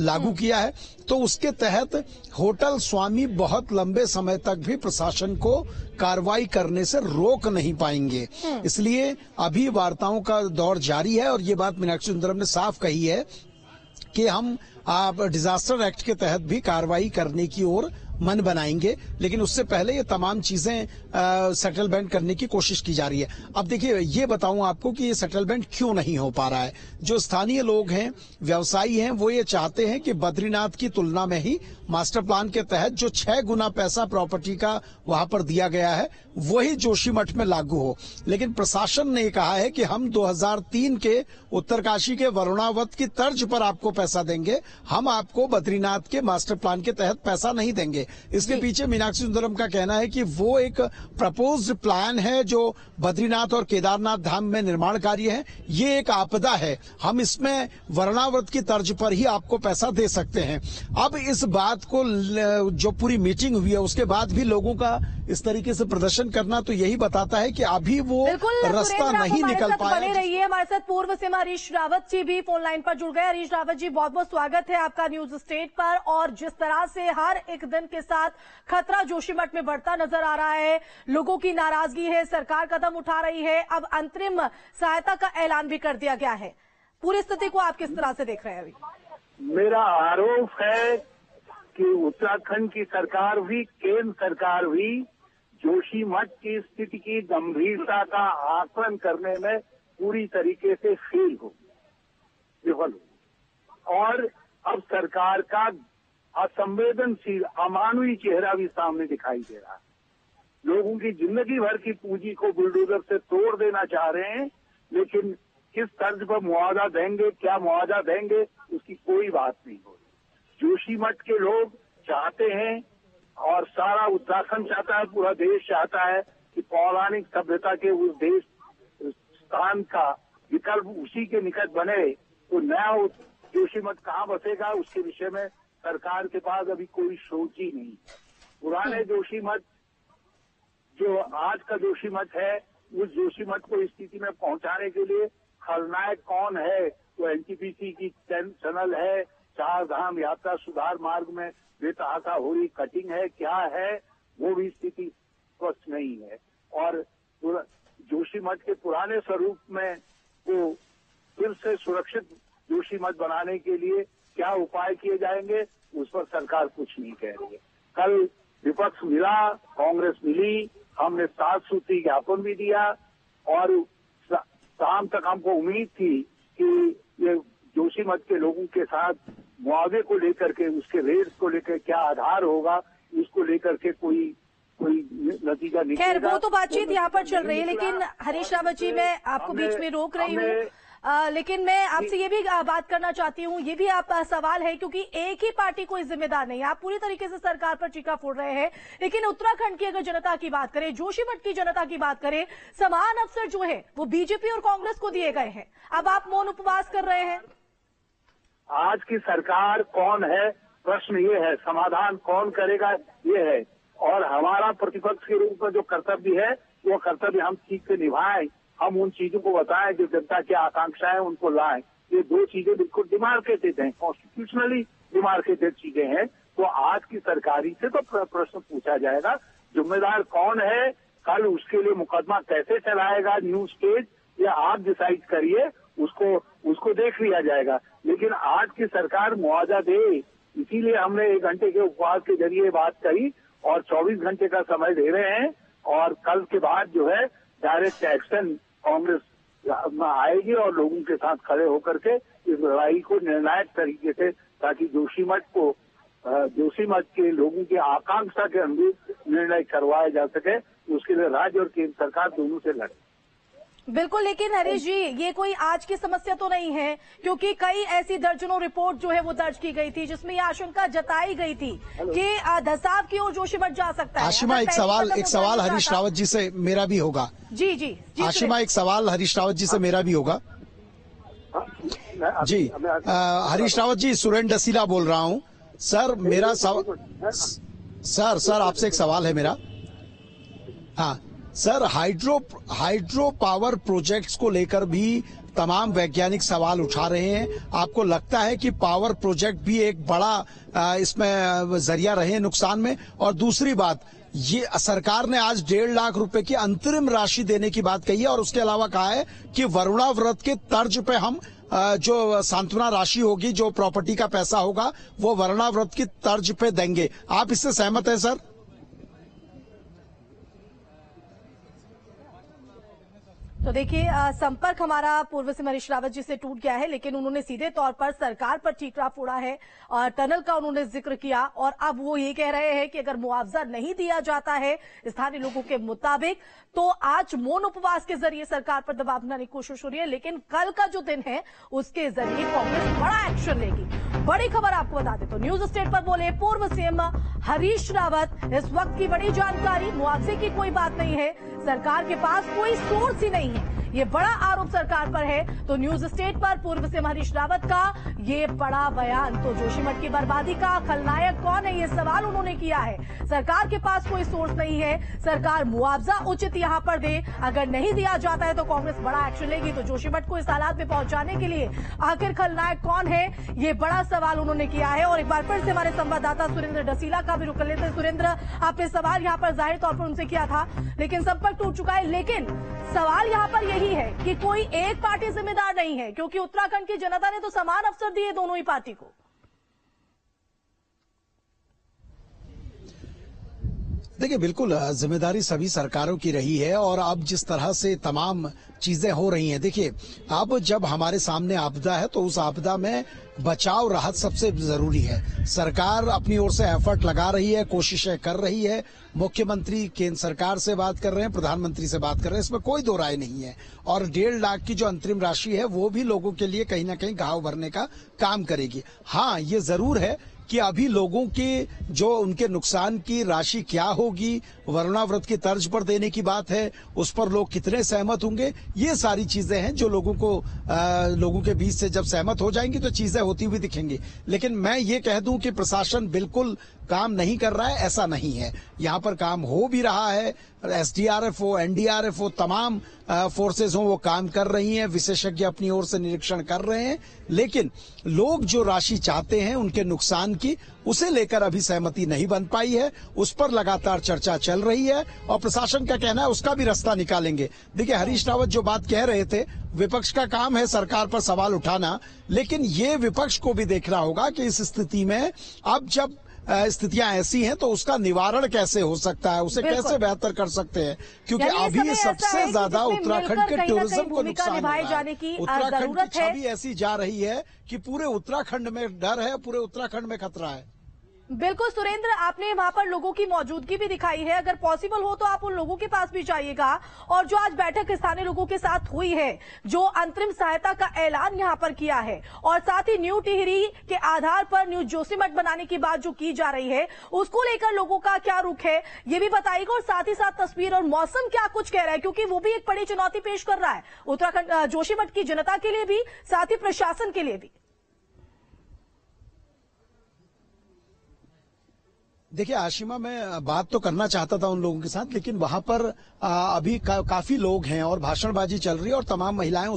लागू किया है, तो उसके तहत होटल स्वामी बहुत लंबे समय तक भी प्रशासन को कार्रवाई करने से रोक नहीं पाएंगे। इसलिए अभी वार्ताओं का दौर जारी है और ये बात मीनाक्षी सुंदरम ने साफ कही है कि हम डिजास्टर एक्ट के तहत भी कार्रवाई करने की ओर मन बनाएंगे, लेकिन उससे पहले ये तमाम चीजें सेटलमेंट करने की कोशिश की जा रही है। अब देखिए, ये बताऊं आपको कि ये सेटलमेंट क्यों नहीं हो पा रहा है। जो स्थानीय लोग हैं, व्यवसायी हैं, वो ये चाहते हैं कि बद्रीनाथ की तुलना में ही मास्टर प्लान के तहत जो 6 गुना पैसा प्रॉपर्टी का वहां पर दिया गया है वही जोशीमठ में लागू हो। लेकिन प्रशासन ने कहा है कि हम 2003 के उत्तरकाशी के वरुणावत की तर्ज पर आपको पैसा देंगे, हम आपको बद्रीनाथ के मास्टर प्लान के तहत पैसा नहीं देंगे। इसके पीछे मीनाक्षी सुंदरम का कहना है कि वो एक प्रपोज्ड प्लान है जो बद्रीनाथ और केदारनाथ धाम में निर्माण कार्य है, ये एक आपदा है, हम इसमें वरुणावत की तर्ज पर ही आपको पैसा दे सकते हैं। अब इस बात को जो पूरी मीटिंग हुई है उसके बाद भी लोगों का इस तरीके से प्रदर्शन करना तो यही बताता है कि अभी वो रास्ता नहीं निकल पाया। बने रहिए हमारे साथ। पूर्व सीएम हरीश रावत जी भी फोन लाइन पर जुड़ गए। हरीश रावत जी, बहुत बहुत स्वागत है आपका न्यूज स्टेट पर। और जिस तरह से हर एक दिन के साथ खतरा जोशीमठ में बढ़ता नजर आ रहा है, लोगों की नाराजगी है, सरकार कदम उठा रही है, अब अंतरिम सहायता का ऐलान भी कर दिया गया है, पूरी स्थिति को आप किस तरह से देख रहे हैं अभी? मेरा आरोप है कि उत्तराखंड की सरकार भी, केंद्र सरकार भी जोशीमठ की स्थिति की गंभीरता का आकलन करने में पूरी तरीके से फेल हो, विफल हो। और अब सरकार का असंवेदनशील, अमानवीय चेहरा भी सामने दिखाई दे रहा है। लोगों की जिंदगी भर की पूंजी को बुलडोजर से तोड़ देना चाह रहे हैं, लेकिन किस तर्ज पर मुआवजा देंगे, क्या मुआवजा देंगे, उसकी कोई बात नहीं हो रही। जोशीमठ के लोग चाहते हैं और सारा उत्तराखंड चाहता है, पूरा देश चाहता है कि पौराणिक सभ्यता के उस देश स्थान का विकल्प उसी के निकट बने। तो नया जोशीमठ कहाँ बसेगा, उसके विषय में सरकार के पास अभी कोई सोच ही नहीं। पुराने जोशीमठ, जो आज का जोशीमठ है, उस जोशीमठ को इस स्थिति में पहुंचाने के लिए खलनायक कौन है? वो एनटीपीसी की चैनल है, 4 धाम यात्रा सुधार मार्ग में बेतहाशा हो रही कटिंग है, क्या है, वो भी स्थिति स्पष्ट नहीं है। और जोशीमठ के पुराने स्वरूप में को फिर से सुरक्षित जोशीमठ बनाने के लिए क्या उपाय किए जाएंगे, उस पर सरकार कुछ नहीं कह रही है। कल विपक्ष मिला, कांग्रेस मिली, हमने 7 सूत्री ज्ञापन भी दिया और शाम तक हमको उम्मीद थी कि ये जोशीमठ के लोगों के साथ मुआवजे को लेकर के, उसके रेट्स को लेकर क्या आधार होगा, उसको लेकर के कोई नतीजा निकलेगा। खैर, वो तो बातचीत यहाँ पर चल रही है, लेकिन हरीश रावत जी, मैं आपको बीच में रोक रही हूँ, लेकिन मैं आपसे ये भी बात करना चाहती हूँ, ये भी आप सवाल है, क्योंकि एक ही पार्टी कोई जिम्मेदार नहीं है। आप पूरी तरीके से सरकार पर चीखा फोड़ रहे हैं, लेकिन उत्तराखंड की अगर जनता की बात करें, जोशीमठ की जनता की बात करें, समान अवसर जो है वो बीजेपी और कांग्रेस को दिए गए हैं। अब आप मौन उपवास कर रहे हैं। आज की सरकार कौन है, प्रश्न ये है, समाधान कौन करेगा ये है। और हमारा प्रतिपक्ष के रूप में जो कर्तव्य है, वो कर्तव्य हम ठीक से निभाएं, हम उन चीजों को बताएं जो जनता की आकांक्षाएं उनको लाएं। ये 2 चीजें बिल्कुल डिमार्केटेड हैं, कॉन्स्टिट्यूशनली डिमार्केटेड चीजें हैं। तो आज की सरकारी से तो प्रश्न पूछा जाएगा, जिम्मेदार कौन है, कल उसके लिए मुकदमा कैसे चलाएगा न्यूज स्टेट, या आप डिसाइड करिए, उसको देख लिया जाएगा। लेकिन आज की सरकार मुआवजा दे, इसीलिए हमने 1 घंटे के उपवास के जरिए बात करी और 24 घंटे का समय दे रहे हैं। और कल के बाद जो है डायरेक्ट एक्शन कांग्रेस में आएगी और लोगों के साथ खड़े होकर के इस लड़ाई को निर्णायक तरीके से, ताकि जोशीमठ के लोगों की आकांक्षा के अनुरूप निर्णय करवाया जा सके, उसके लिए राज्य और केंद्र सरकार दोनों से लड़े। बिल्कुल, लेकिन हरीश जी, ये कोई आज की समस्या तो नहीं है, क्योंकि कई ऐसी दर्जनों रिपोर्ट जो है वो दर्ज की गई थी जिसमें ये आशंका जताई गई थी कि धसाव की ओर जोशीमठ जा सकता है। आशिमा, एक सवाल हरीश रावत जी से मेरा भी होगा। जी जी जी, आशिमा, एक सवाल हरीश रावत जी से मेरा भी होगा। जी, हरीश रावत जी, सुरेंद्र डसीला बोल रहा हूँ। सर, मेरा सर आपसे एक सवाल है मेरा। हाँ सर, हाइड्रो पावर प्रोजेक्ट्स को लेकर भी तमाम वैज्ञानिक सवाल उठा रहे हैं। आपको लगता है कि पावर प्रोजेक्ट भी एक बड़ा इसमें जरिया रहे नुकसान में? और दूसरी बात, ये सरकार ने आज 1.5 लाख रुपए की अंतरिम राशि देने की बात कही है और उसके अलावा कहा है कि वरुणा व्रत के तर्ज पे हम जो सांत्वना राशि होगी, जो प्रॉपर्टी का पैसा होगा, वो वरुणा व्रत की तर्ज पे देंगे। आप इससे सहमत हैं सर? तो देखिए, संपर्क हमारा पूर्व सीएम हरीश रावत जी से टूट गया है, लेकिन उन्होंने सीधे तौर पर सरकार पर ठीकरा फोड़ा है और टनल का उन्होंने जिक्र किया और अब वो ये कह रहे हैं कि अगर मुआवजा नहीं दिया जाता है स्थानीय लोगों के मुताबिक तो आज मौन उपवास के जरिए सरकार पर दबाव बनाने की कोशिश हो रही है। लेकिन कल का जो दिन है उसके जरिए कांग्रेस बड़ा एक्शन लेगी। बड़ी खबर आपको बता दें तो न्यूज स्टेट पर बोले पूर्व सीएम हरीश रावत। इस वक्त की बड़ी जानकारी, मुआवजे की कोई बात नहीं है, सरकार के पास कोई सोर्स ही नहीं है, ये बड़ा आरोप सरकार पर है। तो न्यूज स्टेट पर पूर्व सीएम हरीश रावत का ये बड़ा बयान। तो जोशीमठ की बर्बादी का खलनायक कौन है, ये सवाल उन्होंने किया है। सरकार के पास कोई सोर्स नहीं है, सरकार मुआवजा उचित यहां पर दे, अगर नहीं दिया जाता है तो कांग्रेस बड़ा एक्शन लेगी। तो जोशीमठ को इस हालात में पहुंचाने के लिए आखिर खलनायक कौन है, ये बड़ा सवाल उन्होंने किया है। और एक बार फिर से हमारे संवाददाता सुरेंद्र डसीला का भी रुख कर लेते हैं। सुरेंद्र, आपने सवाल यहां पर जाहिर तौर पर उनसे किया था, लेकिन संपर्क टूट चुका है। लेकिन सवाल यहां पर यही है कि कोई एक पार्टी जिम्मेदार नहीं है, क्योंकि उत्तराखंड की जनता ने तो समान अवसर दिए दोनों ही पार्टी को। देखिए, बिल्कुल जिम्मेदारी सभी सरकारों की रही है और अब जिस तरह से तमाम चीजें हो रही हैं, देखिए अब जब हमारे सामने आपदा है तो उस आपदा में बचाव राहत सबसे जरूरी है। सरकार अपनी ओर से एफर्ट लगा रही है, कोशिशें कर रही है, मुख्यमंत्री केंद्र सरकार से बात कर रहे हैं, प्रधानमंत्री से बात कर रहे हैं, इसमें कोई दो राय नहीं है। और 1.5 लाख की जो अंतरिम राशि है वो भी लोगों के लिए कहीं ना कहीं घाव भरने का काम करेगी। हाँ, ये जरूर है कि अभी लोगों के जो उनके नुकसान की राशि क्या होगी, वरुणा व्रत की तर्ज पर देने की बात है, उस पर लोग कितने सहमत होंगे, ये सारी चीजें हैं जो लोगों के बीच से जब सहमत हो जाएंगी तो चीजें होती हुई दिखेंगी। लेकिन मैं ये कह दूं कि प्रशासन बिल्कुल काम नहीं कर रहा है, ऐसा नहीं है। यहाँ पर काम हो भी रहा है, एसडीआरएफ हो, एनडीआरएफ हो, तमाम फोर्सेस हो, वो काम कर रही हैं, विशेषज्ञ अपनी ओर से निरीक्षण कर रहे हैं। लेकिन लोग जो राशि चाहते हैं उनके नुकसान की, उसे लेकर अभी सहमति नहीं बन पाई है, उस पर लगातार चर्चा चल रही है और प्रशासन का कहना है उसका भी रास्ता निकालेंगे। देखिए, हरीश रावत जो बात कह रहे थे, विपक्ष का काम है सरकार पर सवाल उठाना, लेकिन ये विपक्ष को भी देखना होगा कि इस स्थिति में अब जब स्थितियां ऐसी हैं तो उसका निवारण कैसे हो सकता है, उसे कैसे बेहतर कर सकते हैं, क्योंकि अभी सबसे ज्यादा उत्तराखंड के टूरिज्म को नुकसान हो रहा है। उत्तराखंड की छवि ऐसी जा रही है कि पूरे उत्तराखंड में डर है, पूरे उत्तराखंड में खतरा है। बिल्कुल सुरेंद्र, आपने वहां पर लोगों की मौजूदगी भी दिखाई है, अगर पॉसिबल हो तो आप उन लोगों के पास भी जाइएगा। और जो आज बैठक स्थानीय लोगों के साथ हुई है, जो अंतरिम सहायता का ऐलान यहां पर किया है और साथ ही न्यू टिहरी के आधार पर न्यू जोशीमठ बनाने की बात जो की जा रही है, उसको लेकर लोगों का क्या रुख है ये भी बताइएगा। और साथ ही साथ तस्वीर और मौसम क्या कुछ कह रहा है, क्योंकि वो भी एक बड़ी चुनौती पेश कर रहा है उत्तराखंड जोशीमठ की जनता के लिए भी, साथ ही प्रशासन के लिए भी। देखिए आशिमा, मैं बात तो करना चाहता था उन लोगों के साथ, लेकिन वहां पर अभी काफी लोग हैं और भाषणबाजी चल रही है और तमाम महिलाएं